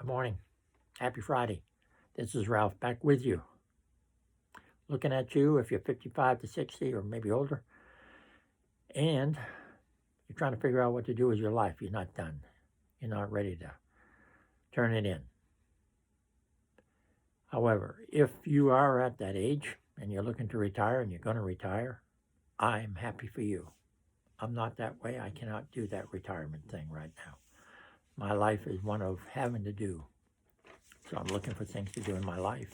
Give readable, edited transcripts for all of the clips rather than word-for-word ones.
Good morning. Happy Friday. This is Ralph back with you. Looking at you if you're 55 to 60 or maybe older, and you're trying to figure out what to do with your life. You're not done. You're not ready to turn it in. However, if you are at that age and you're looking to retire and you're going to retire, I'm happy for you. I'm not that way. I cannot do that retirement thing right now. My life is one of having to do. So I'm looking for things to do in my life.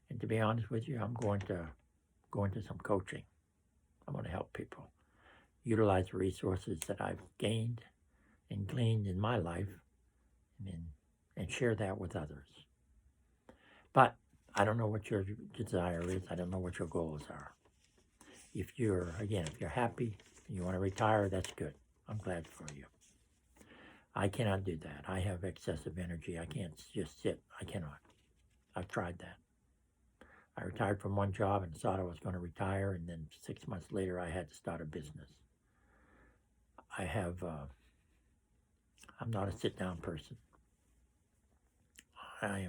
And to be honest with you, I'm going to go into some coaching. I'm going to help people utilize the resources that I've gained and gleaned in my life and share that with others. But I don't know what your desire is. I don't know what your goals are. If you're happy and you want to retire, that's good. I'm glad for you. I cannot do that. I have excessive energy. I can't just sit. I cannot. I've tried that. I retired from one job and thought I was going to retire, and then 6 months later I had to start a business. I'm not a sit-down person. I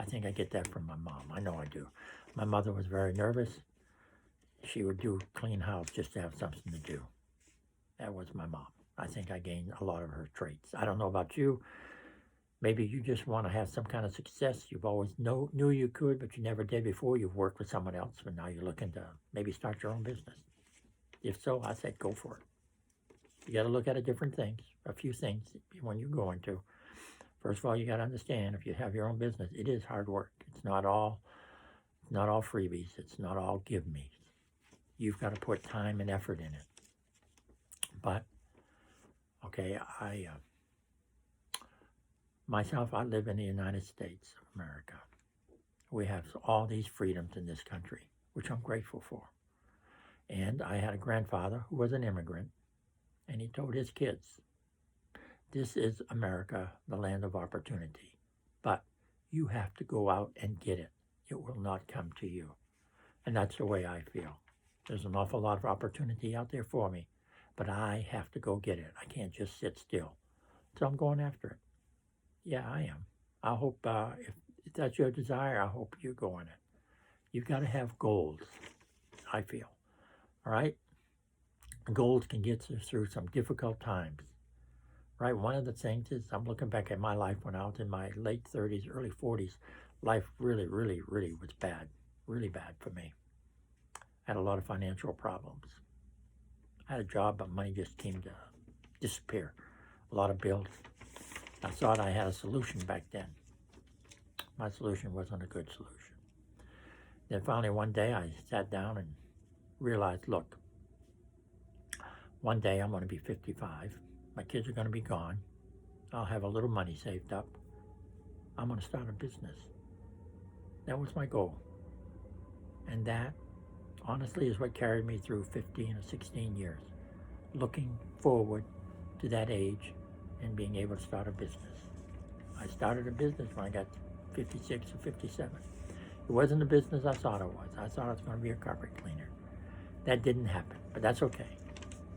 think I get that from my mom. I know I do. My mother was very nervous. She would do clean house just to have something to do. That was my mom. I think I gained a lot of her traits. I don't know about you. Maybe you just want to have some kind of success. You've always knew you could, but you never did before. You've worked with someone else, but now you're looking to maybe start your own business. If so, I said go for it. You got to look at a few things when you're going to. First of all, you got to understand if you have your own business, it is hard work. It's not all freebies. It's not all give me. You've got to put time and effort in it. But okay, myself, I live in the United States of America. We have all these freedoms in this country, which I'm grateful for. And I had a grandfather who was an immigrant, and he told his kids, this is America, the land of opportunity. But you have to go out and get it. It will not come to you. And that's the way I feel. There's an awful lot of opportunity out there for me, but I have to go get it. I can't just sit still. So I'm going after it. Yeah, I am. I hope if that's your desire, I hope you go in it. You've got to have goals, I feel. All right? Goals can get us through some difficult times. Right? One of the things is I'm looking back at my life when I was in my late 30s, early 40s. Life really, really, really was bad. Really bad for me. I had a lot of financial problems. I had a job, but money just came to disappear. A lot of bills. I thought I had a solution back then. My solution wasn't a good solution. Then finally one day I sat down and realized, look, one day I'm going to be 55. My kids are going to be gone. I'll have a little money saved up. I'm going to start a business. That was my goal. And that, honestly, is what carried me through 15 or 16 years. Looking forward to that age and being able to start a business. I started a business when I got 56 or 57. It wasn't the business I thought it was. I thought I was going to be a carpet cleaner. That didn't happen, but that's okay.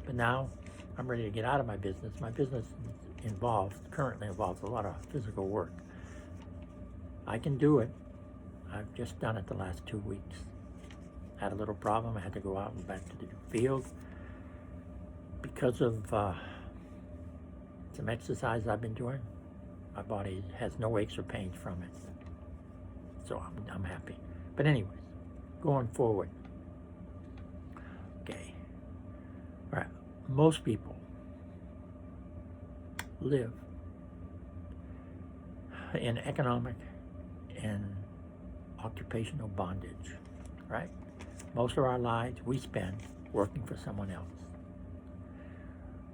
But now I'm ready to get out of my business. My business currently involves a lot of physical work. I can do it. I've just done it the last 2 weeks. Had a little problem. I had to go out and back to the field because of some exercise I've been doing. My body has no aches or pains from it. So I'm happy. But anyways, going forward. Okay. All right. Most people live in economic and occupational bondage, right? Most of our lives we spend working for someone else.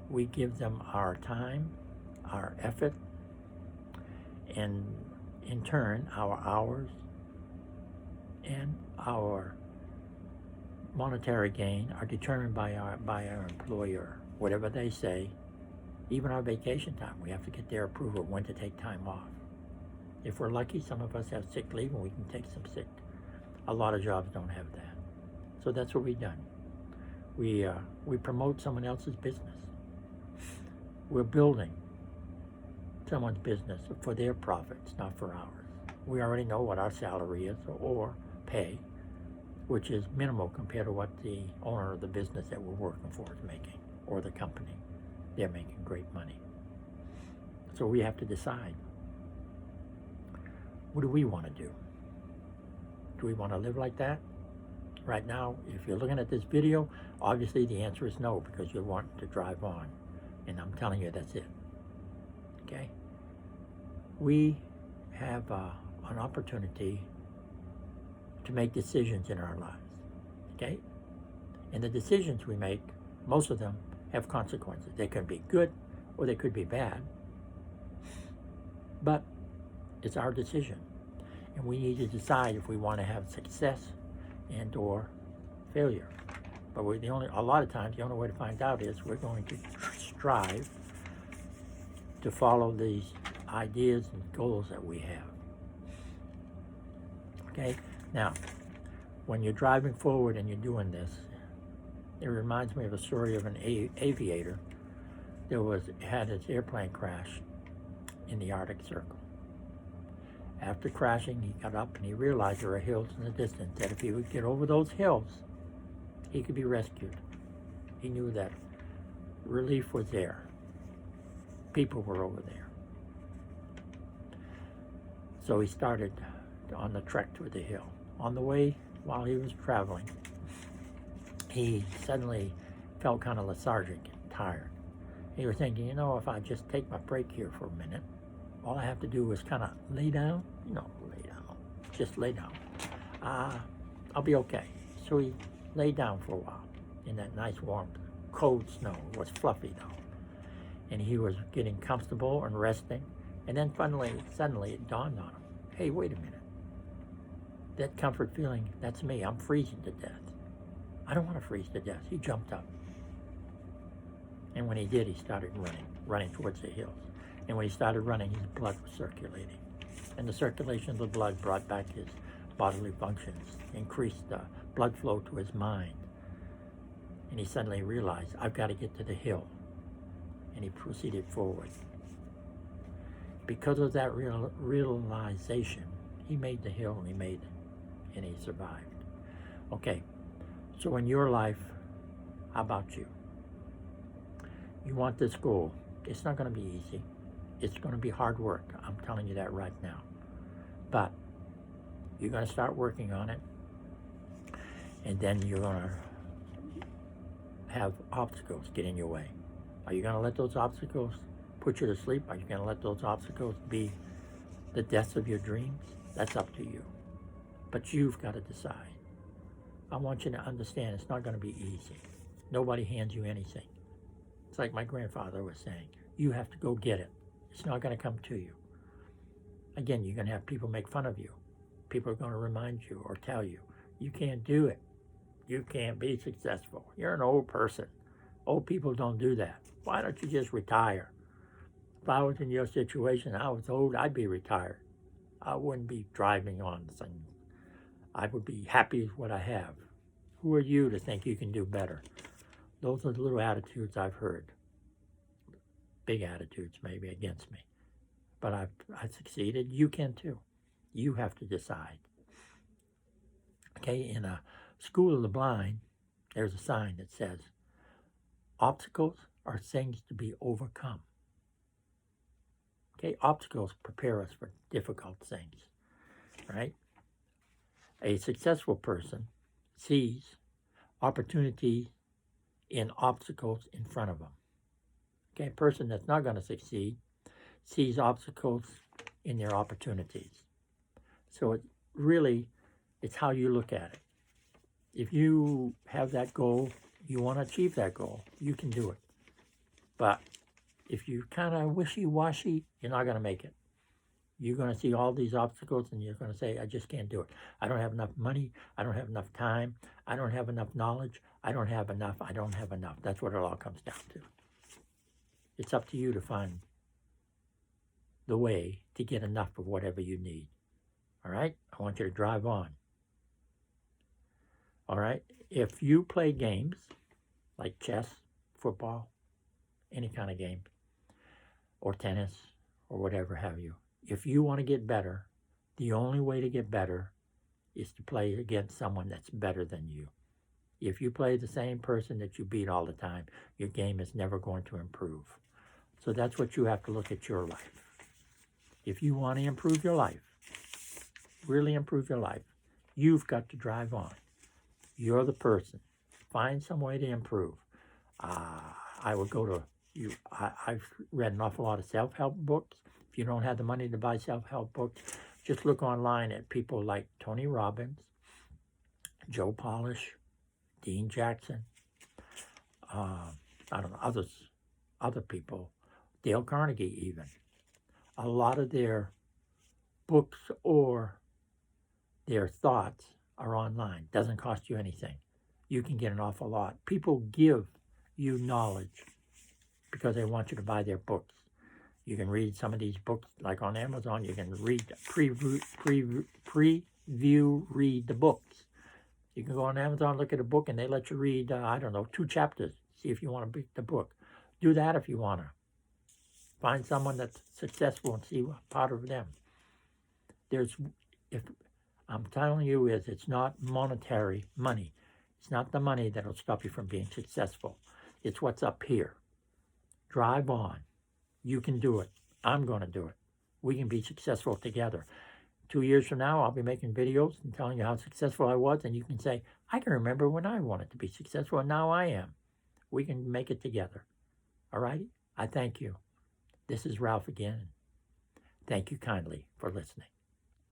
We give them our time, our effort, and in turn, our hours and our monetary gain are determined by our employer. Whatever they say, even our vacation time, we have to get their approval when to take time off. If we're lucky, some of us have sick leave and we can take some sick. A lot of jobs don't have that. So that's what we've done. We promote someone else's business. We're building someone's business for their profits, not for ours. We already know what our salary is or pay, which is minimal compared to what the owner of the business that we're working for is making, or the company. They're making great money. So we have to decide, what do we want to do? Do we want to live like that? Right now, if you're looking at this video, obviously the answer is no, because you're wanting to drive on. And I'm telling you, that's it. Okay? We have an opportunity to make decisions in our lives. Okay? And the decisions we make, most of them have consequences. They could be good or they could be bad. But it's our decision. And we need to decide if we want to have success and or failure. But a lot of times, the only way to find out is we're going to strive to follow these ideas and goals that we have. Okay? Now, when you're driving forward and you're doing this, it reminds me of a story of an aviator that had his airplane crash in the Arctic Circle. After crashing, he got up and he realized there were hills in the distance, that if he would get over those hills, he could be rescued. He knew that relief was there. People were over there. So he started on the trek to the hill. On the way, while he was traveling, he suddenly felt kind of lethargic and tired. He was thinking, if I just take my break here for a minute, all I have to do is kind of lay down, just lay down. I'll be okay. So he laid down for a while in that nice warm, cold snow. It was fluffy though. And he was getting comfortable and resting. And then suddenly it dawned on him, hey, wait a minute. That comfort feeling, that's me. I'm freezing to death. I don't want to freeze to death. He jumped up. And when he did, he started running towards the hills. And when he started running, his blood was circulating. And the circulation of the blood brought back his bodily functions, increased the blood flow to his mind. And he suddenly realized, I've got to get to the hill. And he proceeded forward. Because of that realization, he made the hill and he made it. And he survived. Okay, so in your life, how about you? You want this goal. It's not going to be easy. It's going to be hard work. I'm telling you that right now. But you're going to start working on it. And then you're going to have obstacles get in your way. Are you going to let those obstacles put you to sleep? Are you going to let those obstacles be the deaths of your dreams? That's up to you. But you've got to decide. I want you to understand it's not going to be easy. Nobody hands you anything. It's like my grandfather was saying. You have to go get it. It's not going to come to you. Again, you're going to have people make fun of you. People are going to remind you or tell you, you can't do it. You can't be successful. You're an old person. Old people don't do that. Why don't you just retire? If I was in your situation, I was old, I'd be retired. I wouldn't be driving on things. I would be happy with what I have. Who are you to think you can do better? Those are the little attitudes I've heard. Big attitudes maybe against me. But I succeeded. You can too. You have to decide. Okay, in a School of the Blind, there's a sign that says, obstacles are things to be overcome. Okay, obstacles prepare us for difficult things, right? A successful person sees opportunities in obstacles in front of them. Okay, a person that's not going to succeed sees obstacles in their opportunities. So it's how you look at it. If you have that goal, you want to achieve that goal, you can do it. But if you kind of wishy-washy, you're not going to make it. You're going to see all these obstacles and you're going to say, I just can't do it. I don't have enough money. I don't have enough time. I don't have enough knowledge. I don't have enough. That's what it all comes down to. It's up to you to find the way to get enough of whatever you need. All right? I want you to drive on. All right? If you play games like chess, football, any kind of game, or tennis, or whatever have you. If you want to get better, the only way to get better is to play against someone that's better than you. If you play the same person that you beat all the time, your game is never going to improve. So that's what you have to look at your life. If you want to improve your life, really improve your life, you've got to drive on. You're the person. Find some way to improve. I would go to you. I've read an awful lot of self-help books. If you don't have the money to buy self-help books, just look online at people like Tony Robbins, Joe Polish, Dean Jackson, I don't know, other people, Dale Carnegie even. A lot of their books or their thoughts are online. Doesn't cost you anything. You can get an awful lot. People give you knowledge because they want you to buy their books. You can read some of these books, like on Amazon. You can read preview read the books. You can go on Amazon, look at a book, and they let you read, 2 chapters. See if you want to read the book. Do that if you want to. Find someone that's successful and see what part of them. If I'm telling you, it's not monetary money. It's not the money that'll stop you from being successful. It's what's up here. Drive on. You can do it. I'm going to do it. We can be successful together. 2 years from now, I'll be making videos and telling you how successful I was, and you can say, I can remember when I wanted to be successful, and now I am. We can make it together. All righty? I thank you. This is Ralph again. Thank you kindly for listening.